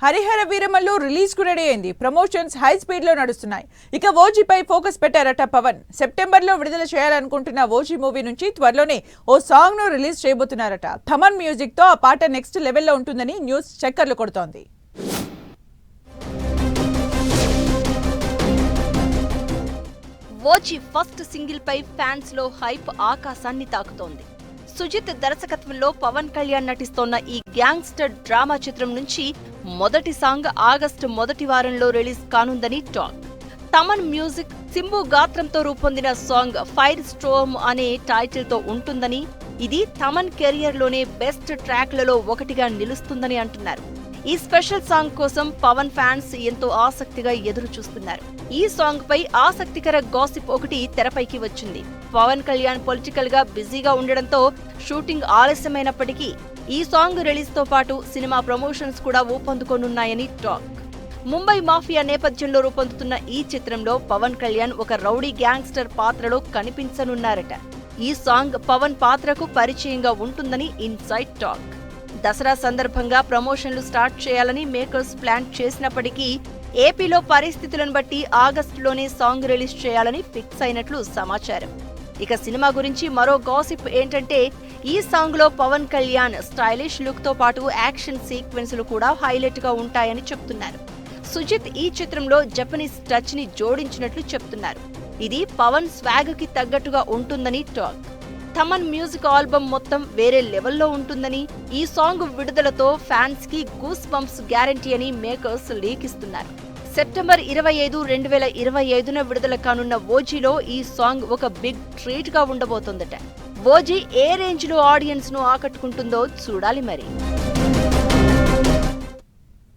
Harihara Veeramallu release కు ready అయింది. Promotions high speed లో నడుస్తున్నాయి. ఇక ఓజీపై ఫోకస్ పెట్టారట పవన్. సెప్టెంబర్ లో విడుదల చేయాలనుకుంటున్న ఓజీ మూవీ నుంచి త్వరలోనే ఓ సాంగ్ ను రిలీజ్ చేయబోతున్నారట. థమన్ మ్యూజిక్ తో ఆ పాట నెక్స్ట్ లెవెల్లో ఉంటుందని న్యూస్ చక్కర్లు కొడుతోంది. ఓజీ ఫస్ట్ సింగిల్ పై ఫ్యాన్స్ లో హైప్ ఆకాశాన్ని తాకుతోంది. సుజిత్ దర్శకత్వంలో పవన్ కళ్యాణ్ నటిస్తోన్న ఈ గ్యాంగ్స్టర్ డ్రామా చిత్రం నుంచి మొదటి సాంగ్ ఆగస్టు మొదటి వారంలో రిలీజ్ కానుందని టాక్. తమన్ మ్యూజిక్, సింబు గాత్రంతో రూపొందిన సాంగ్ ఫైర్ స్టోర్మ్ అనే టైటిల్ తో ఉంటుందని, ఇది తమన్ కెరియర్ లోనే బెస్ట్ ట్రాక్లలో ఒకటిగా నిలుస్తుందని అంటున్నారు. ఈ స్పెషల్ సాంగ్ కోసం పవన్ ఫ్యాన్స్ ఎంతో ఆసక్తిగా ఎదురు చూస్తున్నారు. ఈ సాంగ్ పై ఆసక్తికర గాసిప్ ఒకటి తెరపైకి వచ్చింది. పవన్ కళ్యాణ్ పొలిటికల్ గా బిజీగా ఉండడంతో షూటింగ్ ఆలస్యమైనప్పటికీ ఈ సాంగ్ రిలీజ్ తో పాటు సినిమా ప్రమోషన్స్ కూడా ఊపందుకోనున్నాయని టాక్. ముంబై మాఫియా నేపథ్యంలో రూపొందుతున్న ఈ చిత్రంలో పవన్ కళ్యాణ్ ఒక రౌడీ గ్యాంగ్స్టర్ పాత్రలో కనిపించనున్నారట. ఈ సాంగ్ పవన్ పాత్రకు పరిచయంగా ఉంటుందని ఇన్సైడ్ టాక్. దసరా సందర్భంగా ప్రమోషన్లు స్టార్ట్ చేయాలని మేకర్స్ ప్లాన్ చేసినప్పటికీ ఏపీలో పరిస్థితులను బట్టి ఆగస్టులోనే సాంగ్ రిలీజ్ చేయాలని ఫిక్స్ అయినట్లు సమాచారం. ఇక సినిమా గురించి మరో గాసిప్ ఏంటంటే, ఈ సాంగ్ లో పవన్ కళ్యాణ్ స్టైలిష్ లుక్ తో పాటు యాక్షన్ సీక్వెన్స్లు కూడా హైలైట్ గా ఉంటాయని చెప్తున్నారు. సుజిత్ ఈ చిత్రంలో జపనీస్ టచ్ ని జోడించినట్లు చెప్తున్నారు. ఇది పవన్ స్వాగ్ కి తగ్గట్టుగా ఉంటుందని టాక్. తమన్ మ్యూజిక్ ఆల్బమ్ మొత్తం వేరే లెవెల్లో ఉంటుందని, ఈ సాంగ్ విడుదలతో ఫ్యాన్స్ కి గూస్ బంప్స్ గ్యారంటీ అని మేకర్స్ లీక్ ఇస్తున్నారు. సెప్టెంబర్ 25, 2025న విడుదల కానున్న ఓజీలో ఈ సాంగ్ ఒక బిగ్ ట్రీట్ గా ఉండబోతోందట. ఓజీ ఏ రేంజ్ లో ఆడియన్స్ ను ఆకట్టుకుంటుందో చూడాలి మరి.